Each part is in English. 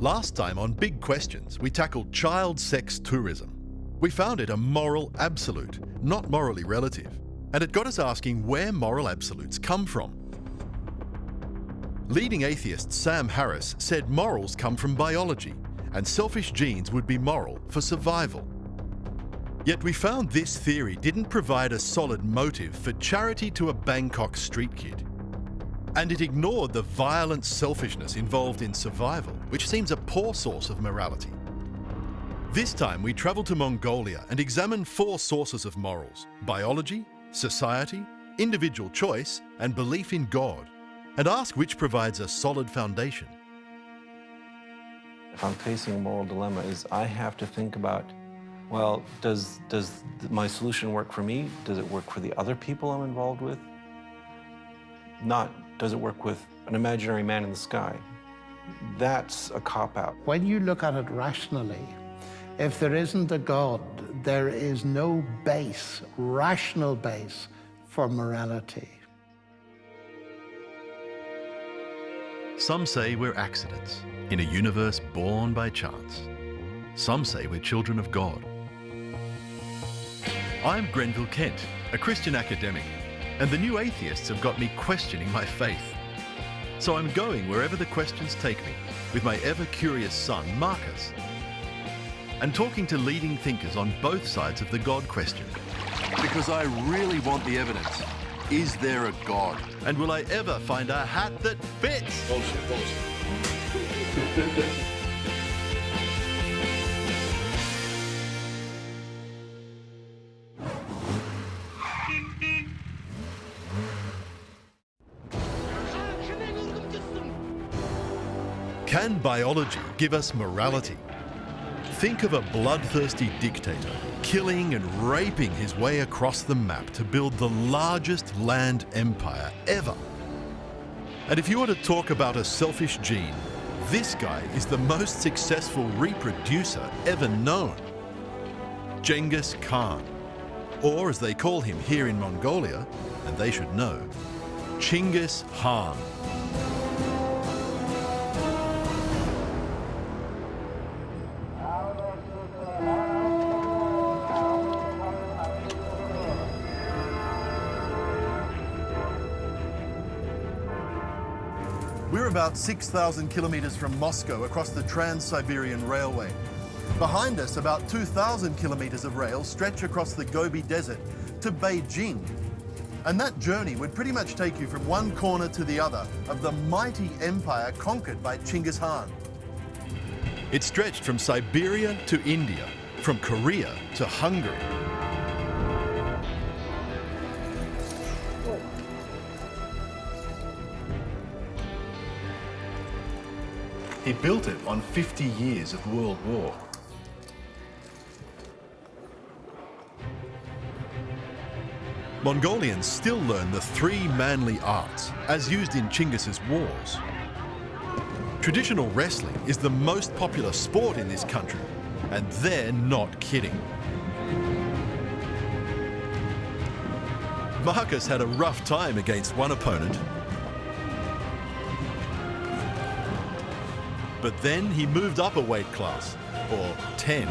Last time on Big Questions, we tackled child sex tourism. We found it a moral absolute, not morally relative, and it got us asking where moral absolutes come from. Leading atheist Sam Harris said morals come from biology, and selfish genes would be moral for survival. Yet we found this theory didn't provide a solid motive for charity to a Bangkok street kid. And it ignored the violent selfishness involved in survival, which seems a poor source of morality. This time we travelled to Mongolia and examined 4 sources of morals: biology, society, individual choice, and belief in God, and ask which provides a solid foundation. If I'm facing a moral dilemma, is I have to think about, well, does my solution work for me? Does it work for the other people I'm involved with? Not, does it work with an imaginary man in the sky? That's a cop-out. When you look at it rationally, if there isn't a God, there is no base, rational base, for morality. Some say we're accidents in a universe born by chance. Some say we're children of God. I'm Grenville Kent, a Christian academic, and the new atheists have got me questioning my faith. So I'm going wherever the questions take me with my ever-curious son, Marcus, and talking to leading thinkers on both sides of the God question. Because I really want the evidence. Is there a God? And will I ever find a hat that fits? Bullshit. Can biology give us morality? Think of a bloodthirsty dictator killing and raping his way across the map to build the largest land empire ever. And if you were to talk about a selfish gene, this guy is the most successful reproducer ever known. Genghis Khan, or as they call him here in Mongolia, and they should know, Genghis Khan. We're about 6,000 kilometers from Moscow across the Trans-Siberian Railway. Behind us, about 2,000 kilometers of rail stretch across the Gobi Desert to Beijing. And that journey would pretty much take you from one corner to the other of the mighty empire conquered by Genghis Khan. It stretched from Siberia to India, from Korea to Hungary. He built it on 50 years of World War. Mongolians still learn the 3 manly arts as used in Chinggis' wars. Traditional wrestling is the most popular sport in this country, and they're not kidding. Marcus had a rough time against one opponent, but then he moved up a weight class, or 10.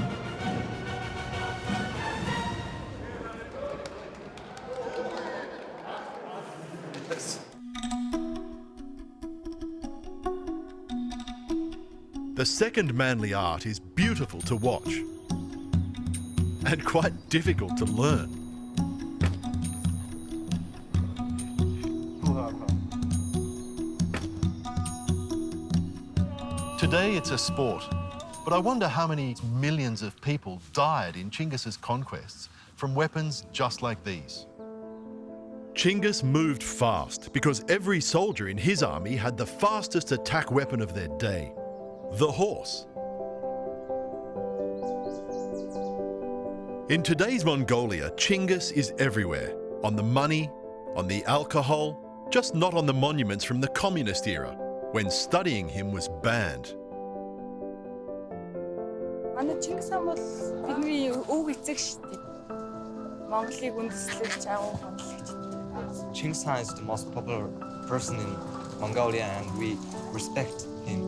The second manly art is beautiful to watch and quite difficult to learn. Today it's a sport, but I wonder how many millions of people died in Chinggis' conquests from weapons just like these. Genghis moved fast because every soldier in his army had the fastest attack weapon of their day, the horse. In today's Mongolia, Genghis is everywhere, on the money, on the alcohol, just not on the monuments from the communist era, when studying him was banned. Genghis Khan бол бидний өв эцэг шүү дээ. Монголыг үндэслэж авах хонлогч. Genghis Khan is the most popular person in Mongolia and we respect him.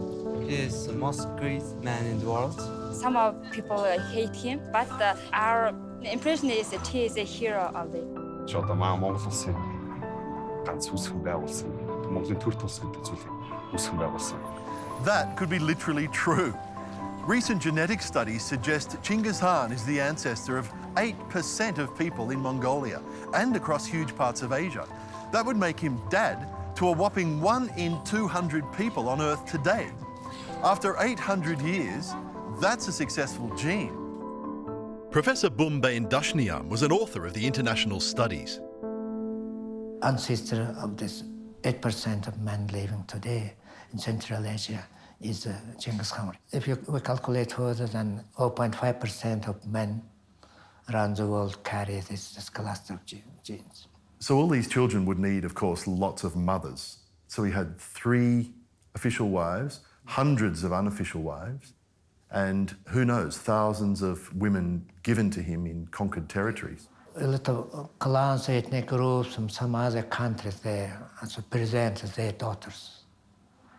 He is the most great man in the world. Some of people hate him, but our impression is that he is a hero of it. Чи одоо маа Монгол улсын ганц үүсгэн байгуулсан Монголын төр тус гэдэг зүйлийг үүсгэн байгуулсан. That could be literally true. Recent genetic studies suggest Genghis Khan is the ancestor of 8% of people in Mongolia and across huge parts of Asia. That would make him dad to a whopping 1 in 200 people on Earth today. After 800 years, that's a successful gene. Professor Bumbain Dashniyam was an author of the international studies. Ancestor of this 8% of men living today in Central Asia is Genghis Khan. If we calculate further, then 0.5% of men around the world carry this cluster of genes. So all these children would need, of course, lots of mothers. So he had 3 official wives, hundreds of unofficial wives, and who knows, thousands of women given to him in conquered territories. A lot of clans, ethnic groups from some other countries there also present their daughters.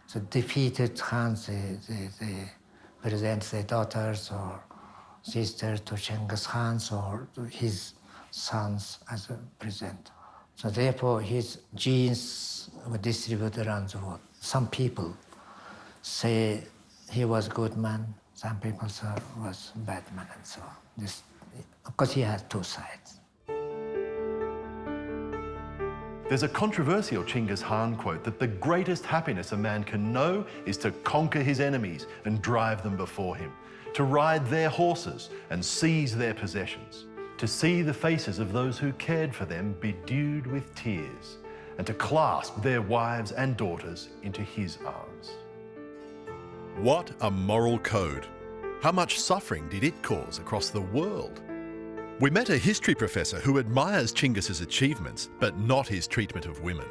So defeated Khans, they present their daughters or sisters to Genghis Khan or to his sons as a present. So therefore, his genes were distributed around the world. Some people say he was a good man, some people say he was a bad man, and so on. This, of course, he has 2 sides. There's a controversial Genghis Khan quote that the greatest happiness a man can know is to conquer his enemies and drive them before him, to ride their horses and seize their possessions, to see the faces of those who cared for them bedewed with tears, and to clasp their wives and daughters into his arms. What a moral code. How much suffering did it cause across the world? We met a history professor who admires Chinggis's achievements, but not his treatment of women.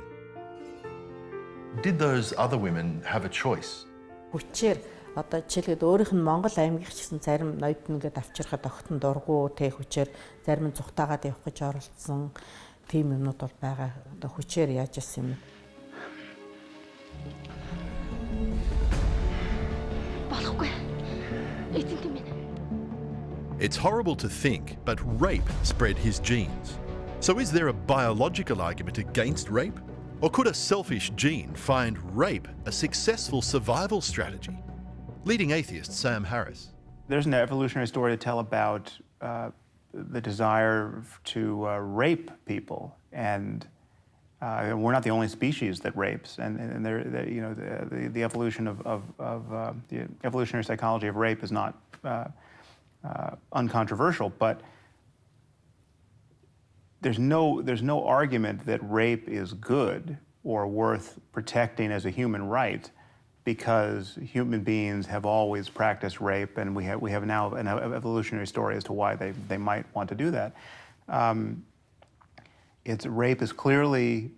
Did those other women have a choice? Хүчээр одоо жишээлбэл өөрийнх нь Монгол аймгийнх ч гэсэн зарим ноёд нэгэд авчирхад огтон дургу тэ хүчээр зарим нь зүхтаагаад явах гэж оролцсон тийм юмнууд бол байгаа. Одоо хүчээр яаж ирсэн юм. Болохгүй. Эцэг тийм ээ. It's horrible to think, but rape spread his genes. So is there a biological argument against rape? Or could a selfish gene find rape a successful survival strategy? Leading atheist Sam Harris. There's an evolutionary story to tell about the desire to rape people, and we're not the only species that rapes. And you know, the evolution of the evolutionary psychology of rape is not uncontroversial, but there's no argument that rape is good or worth protecting as a human right, because human beings have always practiced rape, and we have now an evolutionary story as to why they might want to do that. Rape is clearly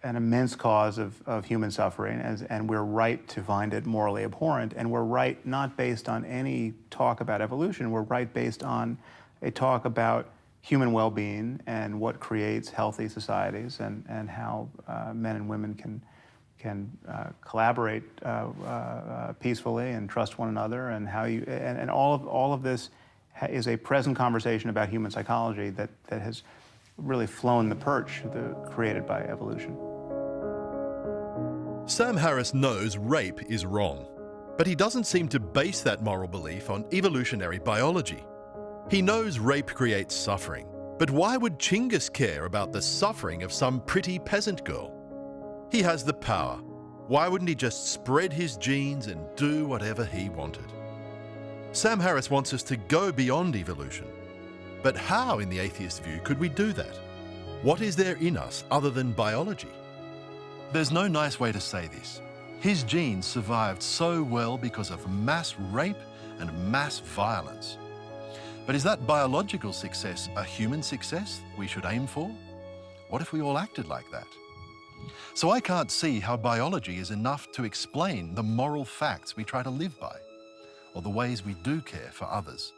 an immense cause of human suffering, and we're right to find it morally abhorrent, and we're right not based on any talk about evolution, we're right based on a talk about human well-being and what creates healthy societies, and how men and women can collaborate peacefully and trust one another, and how and all of this is a present conversation about human psychology that has really flown the perch created by evolution. Sam Harris knows rape is wrong, but he doesn't seem to base that moral belief on evolutionary biology. He knows rape creates suffering, but why would Genghis care about the suffering of some pretty peasant girl? He has the power. Why wouldn't he just spread his genes and do whatever he wanted? Sam Harris wants us to go beyond evolution. But how, in the atheist view, could we do that? What is there in us other than biology? There's no nice way to say this. His genes survived so well because of mass rape and mass violence. But is that biological success a human success we should aim for? What if we all acted like that? So I can't see how biology is enough to explain the moral facts we try to live by, or the ways we do care for others.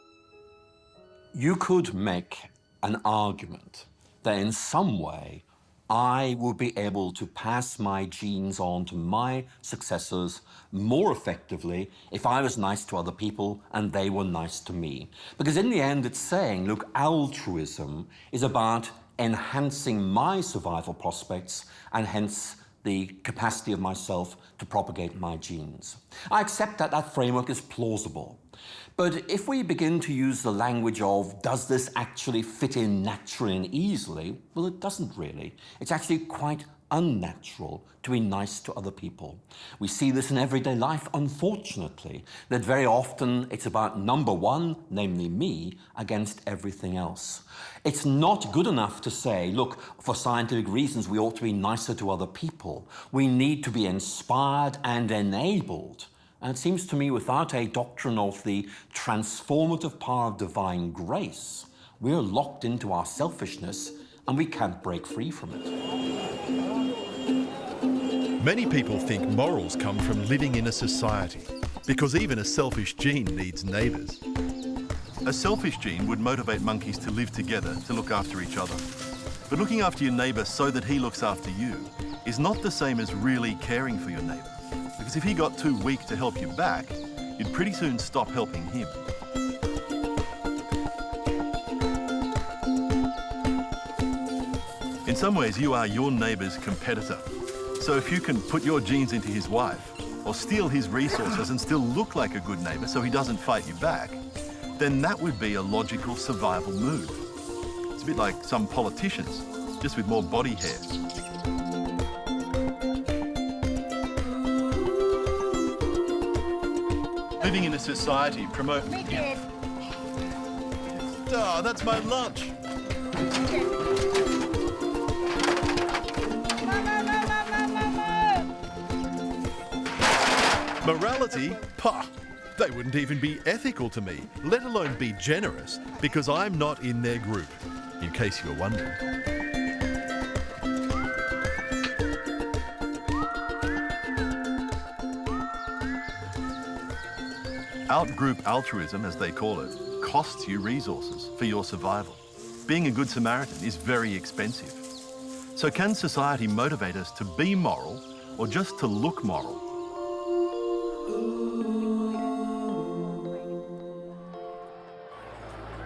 You could make an argument that in some way I will be able to pass my genes on to my successors more effectively if I was nice to other people and they were nice to me. Because in the end, it's saying, look, altruism is about enhancing my survival prospects and hence the capacity of myself to propagate my genes. I accept that that framework is plausible. But if we begin to use the language of, does this actually fit in naturally and easily? Well, it doesn't really. It's actually quite unnatural to be nice to other people. We see this in everyday life, unfortunately, that very often it's about number one, namely me, against everything else. It's not good enough to say, look, for scientific reasons, we ought to be nicer to other people. We need to be inspired and enabled. And it seems to me without a doctrine of the transformative power of divine grace, we're locked into our selfishness and we can't break free from it. Many people think morals come from living in a society, because even a selfish gene needs neighbours. A selfish gene would motivate monkeys to live together to look after each other. But looking after your neighbour so that he looks after you is not the same as really caring for your neighbour. Because if he got too weak to help you back, you'd pretty soon stop helping him. In some ways, you are your neighbour's competitor. So if you can put your genes into his wife, or steal his resources and still look like a good neighbour so he doesn't fight you back, then that would be a logical survival move. It's a bit like some politicians, just with more body hair. Living in a society promote... Oh, that's my lunch. Morality? Pah! They wouldn't even be ethical to me, let alone be generous, because I'm not in their group, in case you're wondering. Out-group altruism, as they call it, costs you resources for your survival. Being a good Samaritan is very expensive. So can society motivate us to be moral or just to look moral?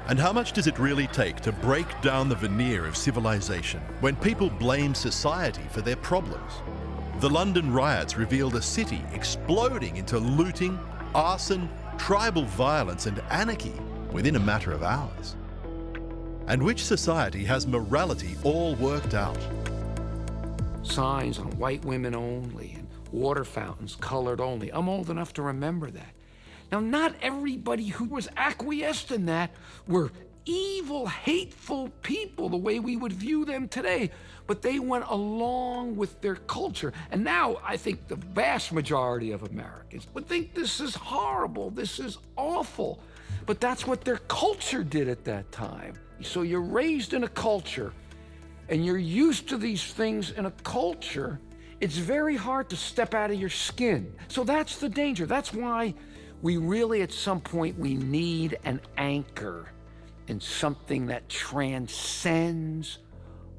And how much does it really take to break down the veneer of civilization when people blame society for their problems? The London riots revealed a city exploding into looting, arson, tribal violence and anarchy within a matter of hours. And which society has morality all worked out? Signs on white women only and water fountains colored only. I'm old enough to remember that. Now, not everybody who was acquiesced in that were evil, hateful people the way we would view them today, but they went along with their culture. And now I think the vast majority of Americans would think this is horrible, this is awful, but that's what their culture did at that time. So you're raised in a culture and you're used to these things in a culture, it's very hard to step out of your skin. So that's the danger. That's why we really, at some point, we need an anchor in something that transcends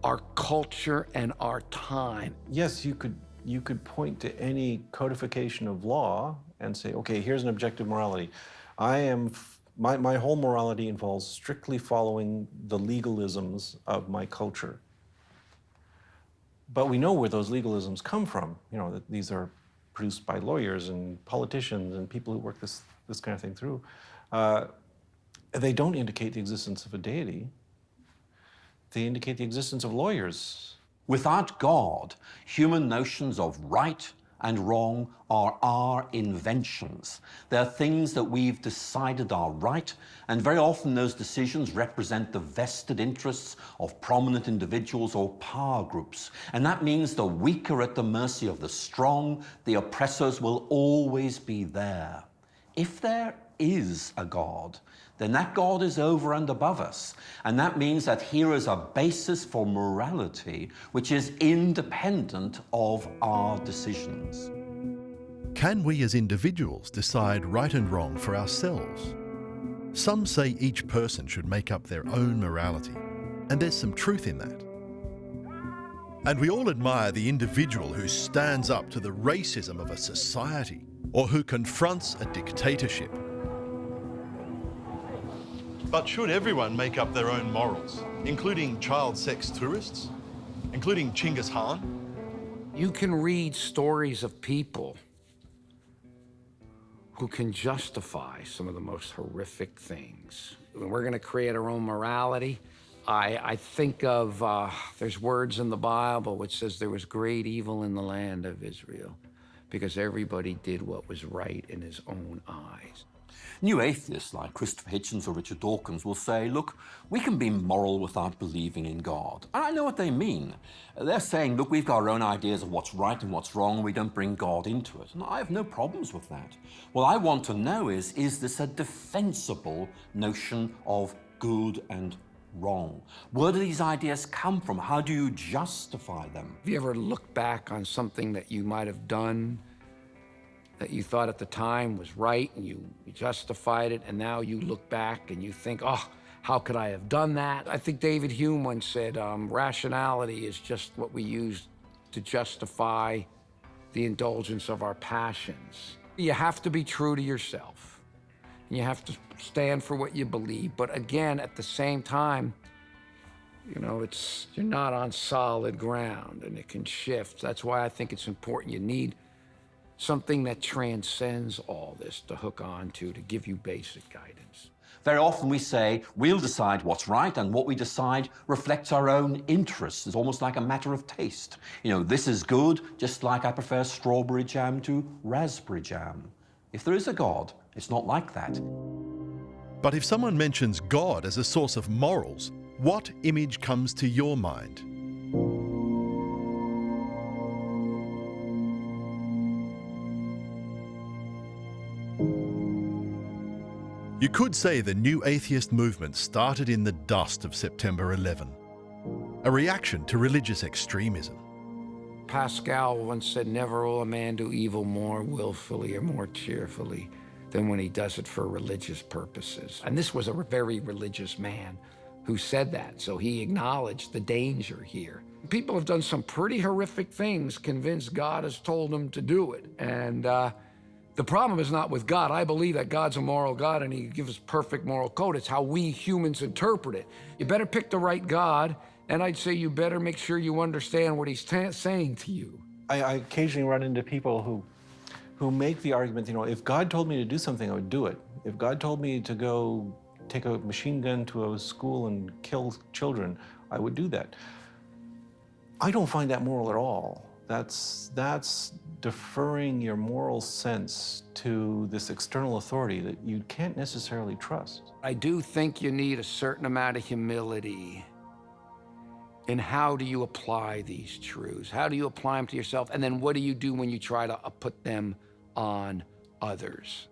our culture and our time. Yes, you could point to any codification of law and say, okay, here's an objective morality. My whole morality involves strictly following the legalisms of my culture. But we know where those legalisms come from. You know, that these are produced by lawyers and politicians and people who work this kind of thing through. They don't indicate the existence of a deity. They indicate the existence of lawyers. Without God, human notions of right and wrong are our inventions. They're things that we've decided are right, and very often those decisions represent the vested interests of prominent individuals or power groups. And that means the weak are at the mercy of the strong, the oppressors will always be there. If there is a God, then that God is over and above us. And that means that here is a basis for morality which is independent of our decisions. Can we as individuals decide right and wrong for ourselves? Some say each person should make up their own morality, and there's some truth in that. And we all admire the individual who stands up to the racism of a society or who confronts a dictatorship. But should everyone make up their own morals, including child sex tourists, including Genghis Khan? You can read stories of people who can justify some of the most horrific things. We're going to create our own morality. I think of, there's words in the Bible which says there was great evil in the land of Israel because everybody did what was right in his own eyes. New atheists like Christopher Hitchens or Richard Dawkins will say, look, we can be moral without believing in God. And I know what they mean. They're saying, look, we've got our own ideas of what's right and what's wrong, and we don't bring God into it. And I have no problems with that. What I want to know is this a defensible notion of good and wrong? Where do these ideas come from? How do you justify them? Have you ever looked back on something that you might have done that you thought at the time was right and you justified it, and now you look back and you think, oh, how could I have done that? I think David Hume once said, rationality is just what we use to justify the indulgence of our passions. You have to be true to yourself. You have to stand for what you believe. But again, at the same time, you know, you're not on solid ground and it can shift. That's why I think it's important. You need something that transcends all this to hook on to give you basic guidance. Very often we say, we'll decide what's right, and what we decide reflects our own interests. It's almost like a matter of taste. You know, this is good, just like I prefer strawberry jam to raspberry jam. If there is a God, it's not like that. But if someone mentions God as a source of morals, what image comes to your mind? You could say the new atheist movement started in the dust of September 11, a reaction to religious extremism. Pascal once said, never will a man do evil more willfully or more cheerfully than when he does it for religious purposes. And this was a very religious man who said that, so he acknowledged the danger here. People have done some pretty horrific things convinced God has told them to do it. And the problem is not with God. I believe that God's a moral God and he gives perfect moral code. It's how we humans interpret it. You better pick the right God, and I'd say you better make sure you understand what he's saying to you. I occasionally run into people who make the argument, you know, if God told me to do something, I would do it. If God told me to go take a machine gun to a school and kill children, I would do that. I don't find that moral at all. That's deferring your moral sense to this external authority that you can't necessarily trust. I do think you need a certain amount of humility in how do you apply these truths? How do you apply them to yourself? And then what do you do when you try to put them on others?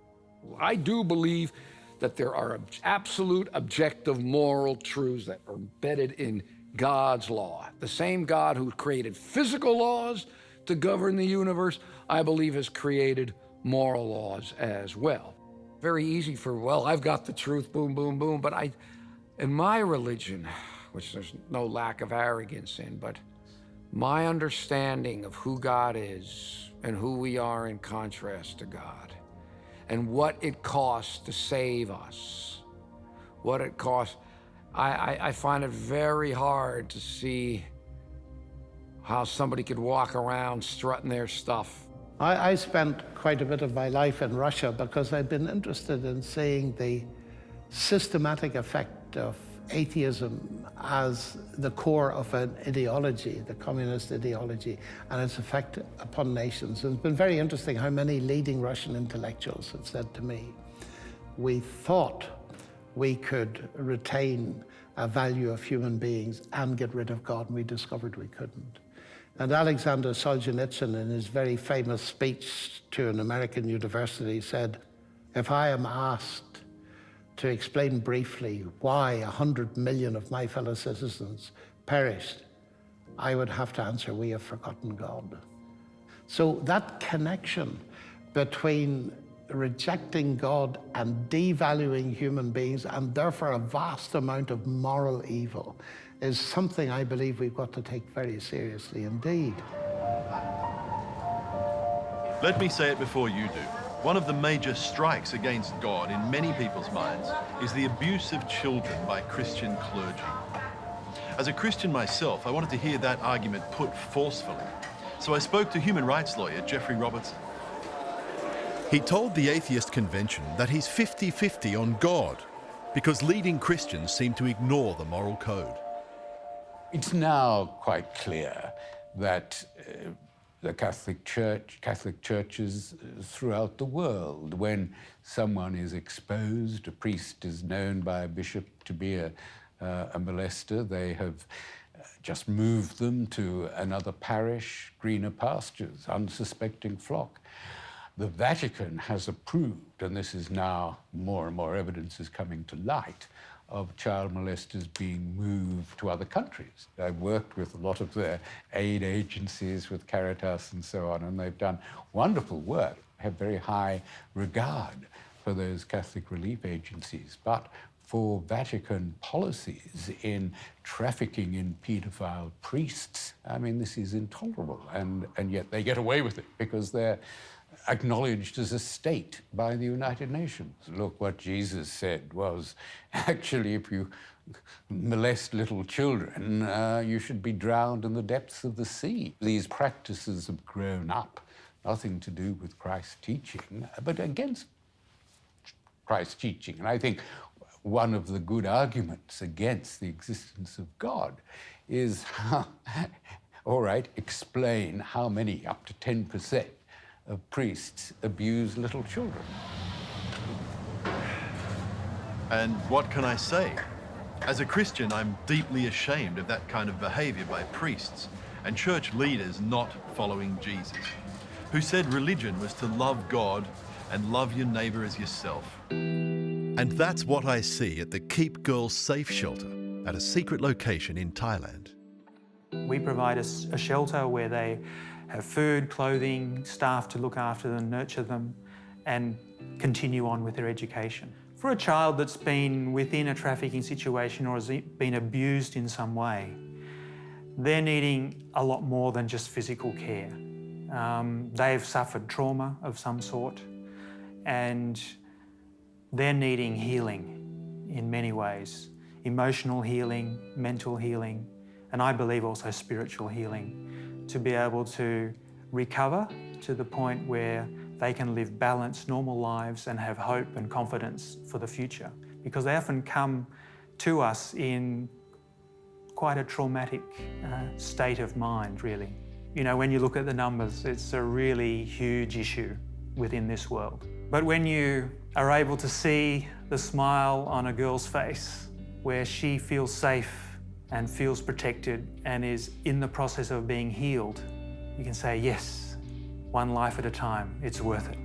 I do believe that there are absolute objective moral truths that are embedded in God's law. The same God who created physical laws to govern the universe, I believe has created moral laws as well. Very easy for, well, I've got the truth, boom, boom, boom. But in my religion, which there's no lack of arrogance in, but my understanding of who God is and who we are in contrast to God, and what it costs to save us, what it costs, I find it very hard to see how somebody could walk around strutting their stuff. I spent quite a bit of my life in Russia because I've been interested in seeing the systematic effect of atheism as the core of an ideology, the communist ideology, and its effect upon nations. It's been very interesting how many leading Russian intellectuals have said to me, we thought we could retain a value of human beings and get rid of God, and we discovered we couldn't. And Alexander Solzhenitsyn, in his very famous speech to an American university, said, if I am asked to explain briefly why 100 million of my fellow citizens perished, I would have to answer, we have forgotten God. So that connection between rejecting God and devaluing human beings, and therefore a vast amount of moral evil, is something I believe we've got to take very seriously indeed. Let me say it before you do. One of the major strikes against God in many people's minds is the abuse of children by Christian clergy. As a Christian myself, I wanted to hear that argument put forcefully. So I spoke to human rights lawyer Jeffrey Robertson. He told the Atheist Convention that he's 50-50 on God because leading Christians seem to ignore the moral code. It's now quite clear that the Catholic churches throughout the world, when someone is exposed, a priest is known by a bishop to be a molester, they have just moved them to another parish, greener pastures, unsuspecting flock. The Vatican has approved, and this is now more and more evidence is coming to light, of child molesters being moved to other countries. I've worked with a lot of their aid agencies, with Caritas and so on, and they've done wonderful work, have very high regard for those Catholic relief agencies. But for Vatican policies in trafficking in paedophile priests, I mean, this is intolerable, and yet they get away with it because they're acknowledged as a state by the United Nations. Look, what Jesus said was, actually, if you molest little children, you should be drowned in the depths of the sea. These practices have grown up, nothing to do with Christ's teaching, but against Christ's teaching. And I think one of the good arguments against the existence of God is, how, all right, explain how many, up to 10%, of priests abuse little children. And what can I say? As a Christian, I'm deeply ashamed of that kind of behavior by priests and church leaders not following Jesus, who said religion was to love God and love your neighbour as yourself. And that's what I see at the Keep Girls Safe shelter at a secret location in Thailand. We provide a shelter where they have food, clothing, staff to look after them, nurture them, and continue on with their education. For a child that's been within a trafficking situation or has been abused in some way, they're needing a lot more than just physical care. They've suffered trauma of some sort, and they're needing healing in many ways. Emotional healing, mental healing, and I believe also spiritual healing, to be able to recover to the point where they can live balanced, normal lives and have hope and confidence for the future. Because they often come to us in quite a traumatic state of mind, really. You know, when you look at the numbers, it's a really huge issue within this world. But when you are able to see the smile on a girl's face, where she feels safe and feels protected and is in the process of being healed, you can say, yes, one life at a time, it's worth it.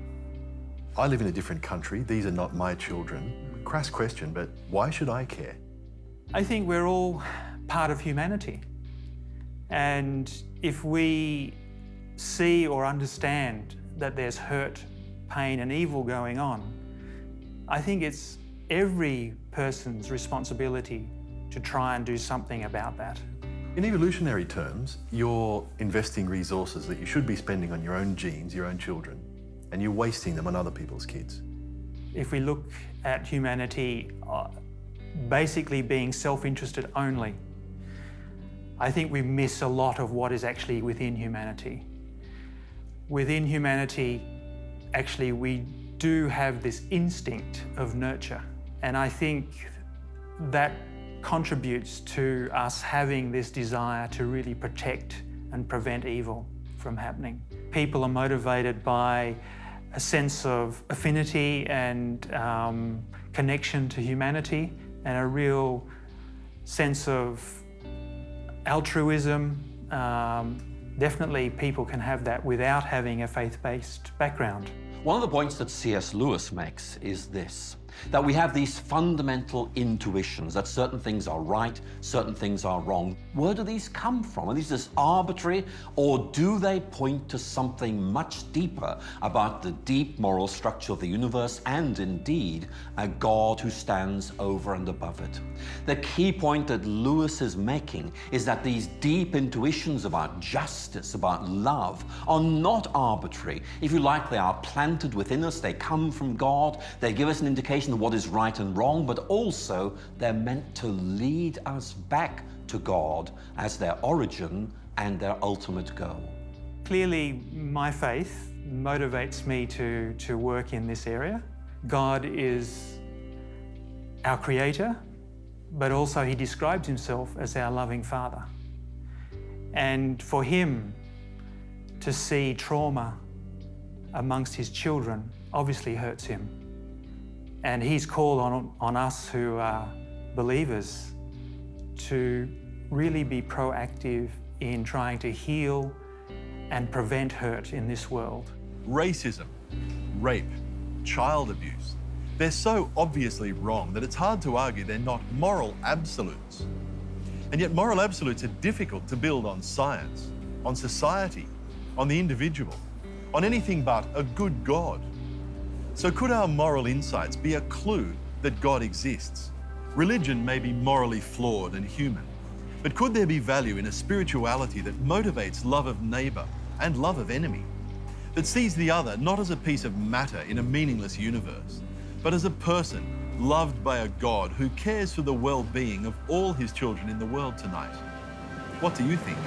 I live in a different country. These are not my children. Crass question, but why should I care? I think we're all part of humanity. And if we see or understand that there's hurt, pain and evil going on, I think it's every person's responsibility to try and do something about that. In evolutionary terms, you're investing resources that you should be spending on your own genes, your own children, and you're wasting them on other people's kids. If we look at humanity basically being self-interested only, I think we miss a lot of what is actually within humanity. Within humanity, actually, we do have this instinct of nurture, and I think that contributes to us having this desire to really protect and prevent evil from happening. People are motivated by a sense of affinity and connection to humanity, and a real sense of altruism. Definitely people can have that without having a faith-based background. One of the points that C.S. Lewis makes is this, That we have these fundamental intuitions that certain things are right, certain things are wrong. Where do these come from? Are these just arbitrary, or do they point to something much deeper about the deep moral structure of the universe and indeed a God who stands over and above it? The key point that Lewis is making is that these deep intuitions about justice, about love, are not arbitrary. If you like, they are planted within us, they come from God, they give us an indication of what is right and wrong, but also they're meant to lead us back to God as their origin and their ultimate goal. Clearly, my faith motivates me to work in this area. God is our creator, but also he describes himself as our loving Father. And for him to see trauma amongst his children obviously hurts him. And he's called on us who are believers to really be proactive in trying to heal and prevent hurt in this world. Racism, rape, child abuse, they're so obviously wrong that it's hard to argue they're not moral absolutes. And yet moral absolutes are difficult to build on science, on society, on the individual, on anything but a good God. So could our moral insights be a clue that God exists? Religion may be morally flawed and human, but could there be value in a spirituality that motivates love of neighbour and love of enemy, that sees the other not as a piece of matter in a meaningless universe, but as a person loved by a God who cares for the well-being of all his children in the world tonight? What do you think?